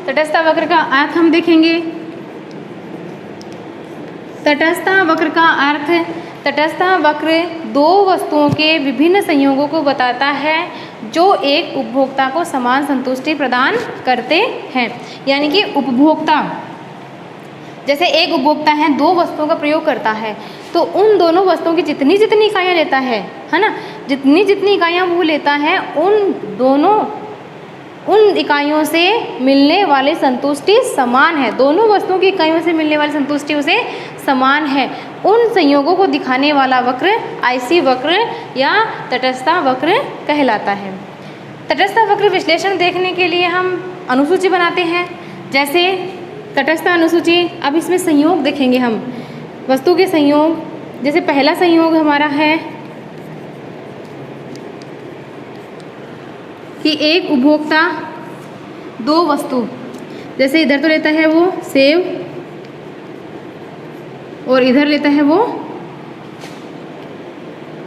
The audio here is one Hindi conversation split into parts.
तटस्थ वक्र का अर्थ हम देखेंगे। तटस्थ वक्र का अर्थ, तटस्थ वक्र दो वस्तुओं के विभिन्न संयोगों को बताता है जो एक उपभोक्ता को समान संतुष्टि प्रदान करते हैं। यानी कि उपभोक्ता, जैसे एक उपभोक्ता है दो वस्तुओं का प्रयोग करता है, तो उन दोनों वस्तुओं की जितनी इकाइयाँ लेता है ना, जितनी इकाइयाँ वो लेता है, उन इकाइयों से मिलने वाली संतुष्टि समान है। दोनों वस्तुओं की इकाइयों से मिलने वाली संतुष्टि उसे समान है। उन संयोगों को दिखाने वाला वक्र आईसी वक्र या तटस्थ वक्र कहलाता है। तटस्थ वक्र विश्लेषण देखने के लिए हम अनुसूची बनाते हैं, जैसे तटस्थ अनुसूची। अब इसमें संयोग देखेंगे हम, वस्तु के संयोग। जैसे पहला संयोग हमारा है कि एक उपभोक्ता दो वस्तु, जैसे इधर तो लेता है वो सेब और इधर लेता है वो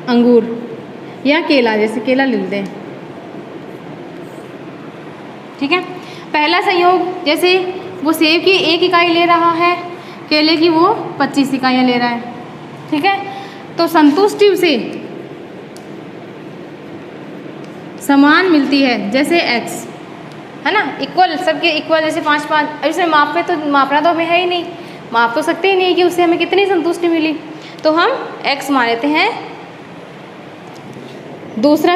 अंगूर या केला, जैसे केला ले लेते हैं, ठीक है। पहला संयोग, जैसे वो सेब की 1 इकाई ले रहा है, केले की वो 25 इकाइयाँ ले रहा है, ठीक है। तो संतुष्टि उसे समान मिलती है, जैसे x है ना, इक्वल, सबके इक्वल, जैसे 5-5। अब इसमें मापना तो हमें है ही नहीं, माप तो सकते ही नहीं कि उससे हमें कितनी संतुष्टि मिली, तो हम x मान लेते हैं। दूसरा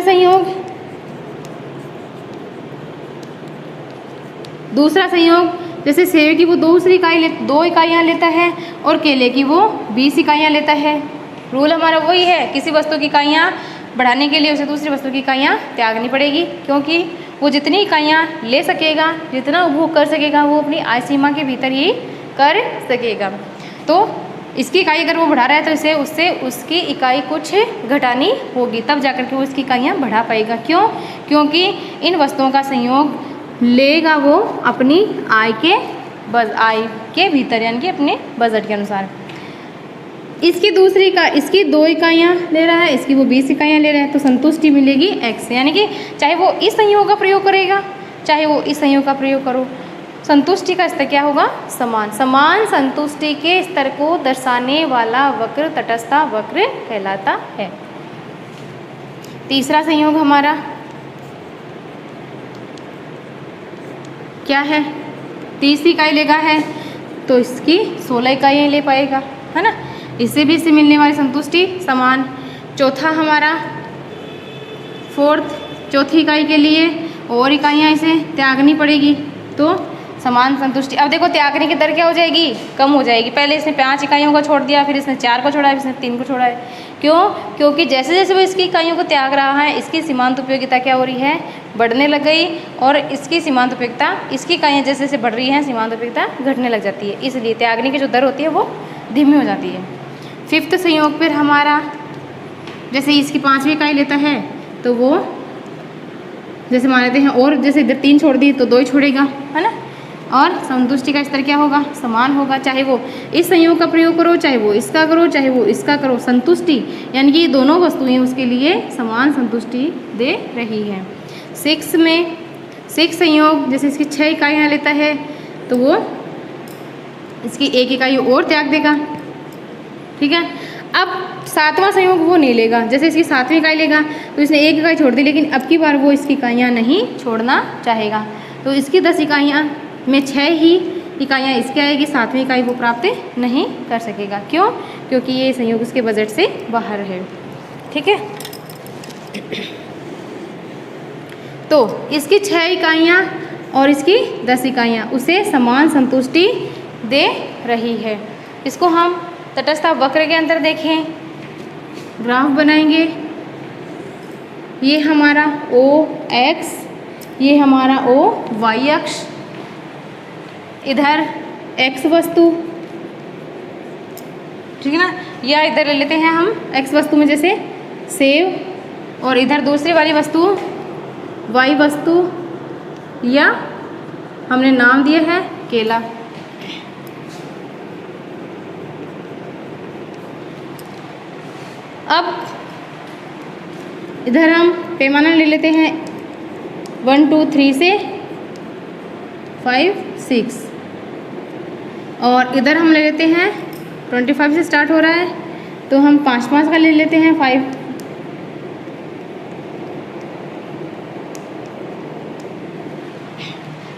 संयोग, जैसे सेब की वो 2 इकाइयाँ लेता है और केले की वो 20 इकाइयाँ लेता है। रूल हमारा वही है, किसी वस्तु की इकाइयाँ बढ़ाने के लिए उसे दूसरी वस्तु की इकाइयाँ त्यागनी पड़ेगी, क्योंकि वो जितनी इकाइयाँ ले सकेगा, जितना उपभोग कर सकेगा, वो अपनी आय सीमा के भीतर ही कर सकेगा। तो इसकी इकाई अगर वो बढ़ा रहा है तो उससे उसकी इकाई कुछ घटानी होगी, तब जाकर के वो इसकी इकाइयाँ बढ़ा पाएगा। क्यों? क्योंकि इन वस्तुओं का संयोग लेगा वो अपनी आय के भीतर, यानी कि अपने बजट के अनुसार। इसकी 2 इकाइयाँ ले रहा है, इसकी वो 20 इकाइयाँ ले रहा है, तो संतुष्टि मिलेगी x। यानी कि चाहे वो इस संयोग का प्रयोग करेगा, चाहे वो इस संयोग का प्रयोग करो, संतुष्टि का स्तर क्या होगा? समान संतुष्टि के स्तर को दर्शाने वाला वक्र तटस्थ वक्र कहलाता है। तीसरा संयोग हमारा क्या है? 30 इकाई लेगा है तो इसकी 16 इकाइयाँ ले पाएगा, है ना। इससे भी इससे मिलने वाली संतुष्टि समान। चौथा हमारा चौथी इकाई के लिए और इकाइयाँ इसे त्यागनी पड़ेगी, तो समान संतुष्टि। अब देखो त्यागने की दर क्या हो जाएगी? कम हो जाएगी। पहले इसने 5 इकाइयों को छोड़ दिया, फिर इसने 4 को छोड़ा है, फिर इसने 3 को छोड़ा है। क्यों? क्योंकि जैसे जैसे वो इसकी इकाइयों को त्याग रहा है, इसकी सीमांत उपयोगिता क्या हो रही है? बढ़ने लग गई। और इसकी सीमांत उपयोगिता, इसकी इकाइयाँ जैसे जैसे बढ़ रही हैं, सीमांत उपयोगिता घटने लग जाती है। इसलिए त्यागने की जो दर होती है वो धीमी हो जाती है। 5th संयोग फिर हमारा, जैसे इसकी 5वीं इकाई लेता है तो वो जैसे मान लेते हैं, और जैसे इधर 3 छोड़ दी तो 2 ही छोड़ेगा, है ना। और संतुष्टि का स्तर क्या होगा? समान होगा। चाहे वो इस संयोग का प्रयोग करो, चाहे वो इसका करो, चाहे वो इसका करो, संतुष्टि यानी कि दोनों वस्तुएं उसके लिए समान संतुष्टि दे रही हैं। 6 संयोग, जैसे इसकी 6 इकाइयाँ लेता है तो वो इसकी 1 इकाई और त्याग देगा, ठीक है। अब 7वां संयोग वो नहीं लेगा, जैसे इसकी 7वीं इकाई लेगा तो इसने 1 इकाई छोड़ दी, लेकिन अब की बार वो इसकी इकाइयाँ नहीं छोड़ना चाहेगा, तो इसकी 10 इकाइयाँ में 6 ही इकाइयाँ इसके आएगी, 7वीं इकाई वो प्राप्त नहीं कर सकेगा। क्यों? क्योंकि ये संयोग उसके बजट से बाहर है, ठीक है। तो इसकी 6 इकाइयाँ और इसकी 10 इकाइयाँ उसे समान संतुष्टि दे रही है। इसको हम तटस्थ वक्र के अंदर देखें, ग्राफ बनाएंगे। ये हमारा OX, ये हमारा OY अक्ष, इधर X वस्तु, ठीक है ना। या इधर ले लेते हैं हम X वस्तु में जैसे सेब, और इधर दूसरी वाली वस्तु Y वस्तु, या हमने नाम दिया है केला। अब इधर हम पैमाना ले लेते हैं 1 2 3 से 5 6 और इधर हम ले लेते हैं 25 से स्टार्ट हो रहा है तो हम 5 5 का ले लेते हैं 5।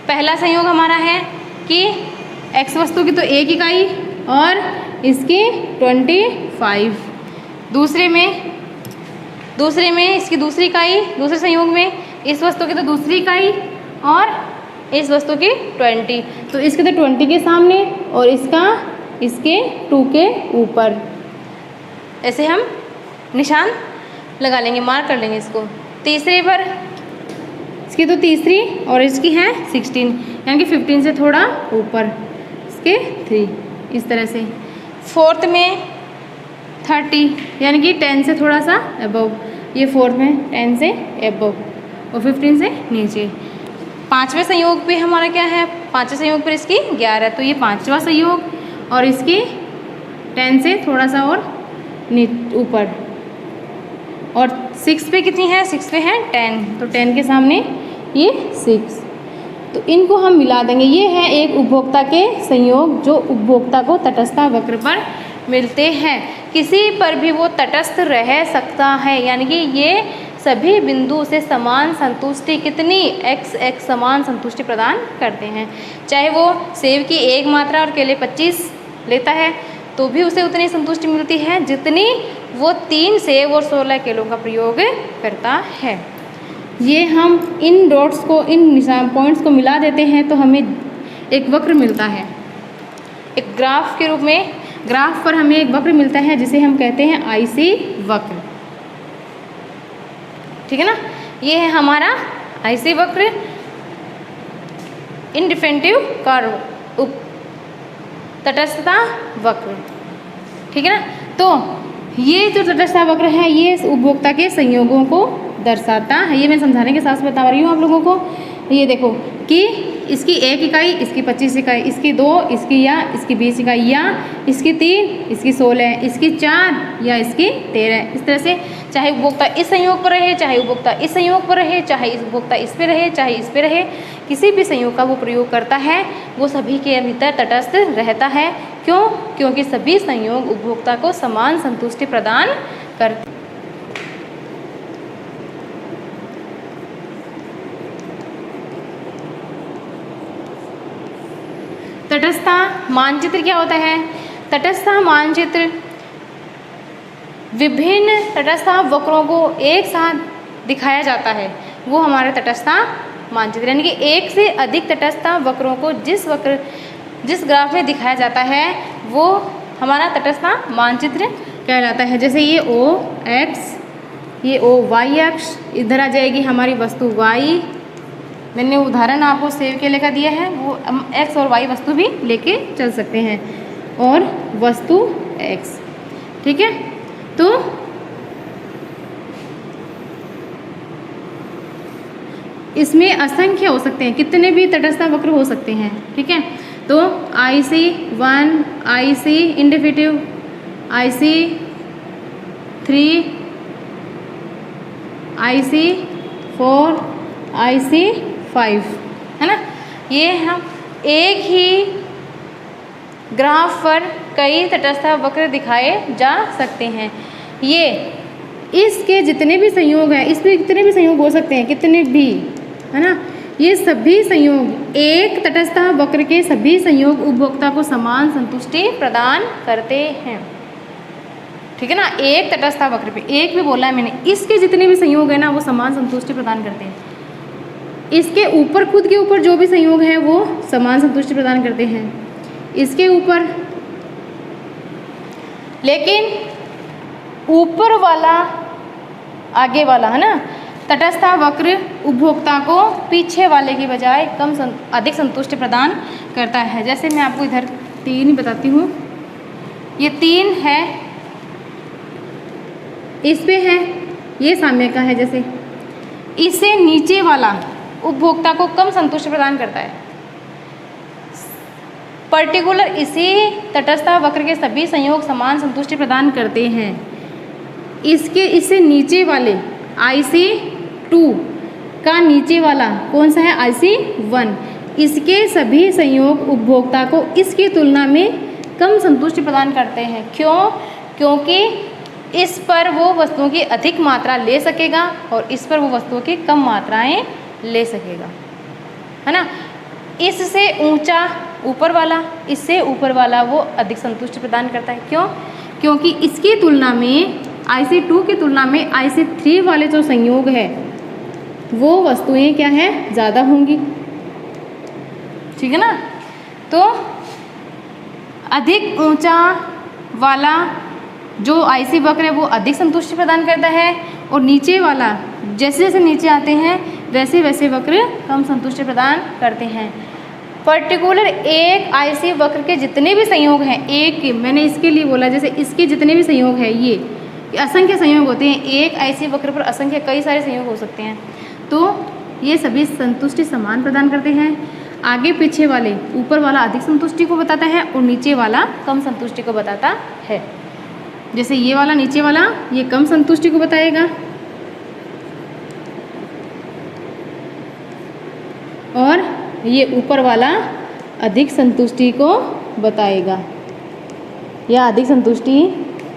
पहला संयोग हमारा है कि x वस्तु की तो 1 इकाई और इसकी 25। दूसरे में इसकी दूसरी इकाई, दूसरे संयोग में इस वस्तु की तो दूसरी इकाई और इस वस्तु की 20, तो इसके तो 20 के सामने और इसके 2 के ऊपर ऐसे हम निशान लगा लेंगे, मार्क कर लेंगे इसको। तीसरे पर इसकी तो तीसरी और इसकी है 16 यानी कि 15 से थोड़ा ऊपर इसके 3 इस तरह से। फोर्थ में 30 यानी कि 10 से थोड़ा सा अबव, ये फोर्थ में 10 से अबव और 15 से नीचे। पांचवें संयोग पे हमारा क्या है, पांचवें संयोग पर इसकी 11, तो ये पांचवा संयोग और इसकी 10 से थोड़ा सा और ऊपर। और 6 पे कितनी है, 6 पे है 10, तो 10 के सामने ये 6, तो इनको हम मिला देंगे। ये है एक उपभोक्ता के संयोग जो उपभोक्ता को तटस्थता वक्र पर मिलते हैं। किसी पर भी वो तटस्थ रह सकता है, यानी कि ये सभी बिंदु से समान संतुष्टि कितनी x समान संतुष्टि प्रदान करते हैं। चाहे वो सेब की 1 मात्रा और केले 25 लेता है तो भी उसे उतनी संतुष्टि मिलती है जितनी वो 3 सेब और 16 केलों का प्रयोग करता है। ये हम इन डॉट्स को, इन निशान पॉइंट्स को मिला देते हैं तो हमें एक वक्र मिलता है। एक ग्राफ के रूप में, ग्राफ पर हमें एक वक्र मिलता है जिसे हम कहते हैं IC वक्र। ठीक है ना, ये है हमारा IC वक्र, इंडिफरेंटिव कर्व, तटस्थता वक्र। ठीक है ना, तो ये जो तटस्थता वक्र है ये उपभोक्ता के संयोगों को दर्शाता है। ये मैं समझाने के साथ बता रही हूँ आप लोगों को। ये देखो कि इसकी 1 इकाई, इसकी 25 इकाई, इसकी 2, इसकी 20 इकाई, या इसकी 3, इसकी 16, इसकी 4 या इसकी 13। इस तरह से चाहे उपभोक्ता इस संयोग पर रहे, चाहे उपभोक्ता इस संयोग पर रहे, चाहे इस उपभोक्ता इस पे रहे, चाहे इस पे रहे, किसी भी संयोग का वो प्रयोग करता है वो सभी के भीतर तटस्थ रहता है। क्यों? क्योंकि सभी संयोग उपभोक्ता को समान संतुष्टि प्रदान करते। तटस्थता मानचित्र क्या होता है? तटस्थता मानचित्र विभिन्न तटस्थता वक्रों को एक साथ दिखाया जाता है, वो हमारा तटस्थता मानचित्र, यानी कि एक से अधिक तटस्थता वक्रों को जिस ग्राफ में दिखाया जाता है वो हमारा तटस्थता मानचित्र कहलाता है। जैसे ये OX, ये OY अक्ष, इधर आ जाएगी हमारी वस्तु Y। मैंने उदाहरण आपको सेब केले का दिया है, वो हम X और Y वस्तु भी लेके चल सकते हैं, और वस्तु X। ठीक है, तो इसमें असंख्य हो सकते हैं, कितने भी तटस्थता वक्र हो सकते हैं। ठीक है, तो IC1, IC इंडिफिनिटिव, IC3, IC4, IC5, है ना। ये हम एक ही ग्राफ पर कई तटस्थता वक्र दिखाए जा सकते हैं। ये इसके जितने भी संयोग हैं, इसमें कितने भी संयोग हो सकते हैं, कितने भी, है ना। ये सभी संयोग, एक तटस्थता वक्र के सभी संयोग उपभोक्ता को समान संतुष्टि प्रदान करते हैं। ठीक है ना, एक तटस्थता वक्र पे, एक भी बोला है मैंने, इसके जितने भी संयोग है ना वो समान संतुष्टि प्रदान करते हैं। इसके ऊपर, खुद के ऊपर जो भी संयोग है वो समान संतुष्टि प्रदान करते हैं इसके ऊपर, लेकिन ऊपर वाला, आगे वाला, है ना, तटस्थता वक्र उपभोक्ता को पीछे वाले की बजाय अधिक संतुष्टि प्रदान करता है। जैसे मैं आपको इधर 3 ही बताती हूँ, ये 3 है, इस पे है, ये साम्य का है। जैसे इससे नीचे वाला उपभोक्ता को कम संतुष्टि प्रदान करता है। पर्टिकुलर इसी तटस्थता वक्र के सभी संयोग समान संतुष्टि प्रदान करते हैं। इससे नीचे वाले IC2 का नीचे वाला कौन सा है? IC1, इसके सभी संयोग उपभोक्ता को इसकी तुलना में कम संतुष्टि प्रदान करते हैं। क्यों? क्योंकि इस पर वो वस्तुओं की अधिक मात्रा ले सकेगा और इस पर वो वस्तुओं की कम मात्राएं ले सकेगा, है ना। इससे ऊंचा ऊपर वाला, इससे ऊपर वाला वो अधिक संतुष्टि प्रदान करता है। क्यों? क्योंकि इसकी तुलना में IC2 की तुलना में IC3 वाले जो संयोग है वो वस्तुएं क्या है, ज़्यादा होंगी, ठीक है ना। तो अधिक ऊंचा वाला जो IC वक्र है वो अधिक संतुष्टि प्रदान करता है और नीचे वाला जैसे जैसे नीचे आते हैं वैसे वैसे वक्र कम संतुष्टि प्रदान करते हैं। पर्टिकुलर एक IC वक्र के जितने भी संयोग हैं, एक मैंने इसके लिए बोला, जैसे इसके जितने भी संयोग हैं ये असंख्य संयोग होते हैं, एक IC वक्र पर असंख्य कई सारे संयोग हो सकते हैं, तो ये सभी संतुष्टि समान प्रदान करते हैं। आगे पीछे वाले, ऊपर वाला अधिक संतुष्टि को बताता है और नीचे वाला कम संतुष्टि को बताता है। जैसे ये वाला नीचे वाला ये कम संतुष्टि को बताएगा और ये ऊपर वाला अधिक संतुष्टि को बताएगा, यह अधिक संतुष्टि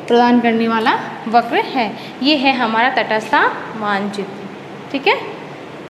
प्रदान करने वाला वक्र है। ये है हमारा तटस्थ मानचित्र, ठीक है।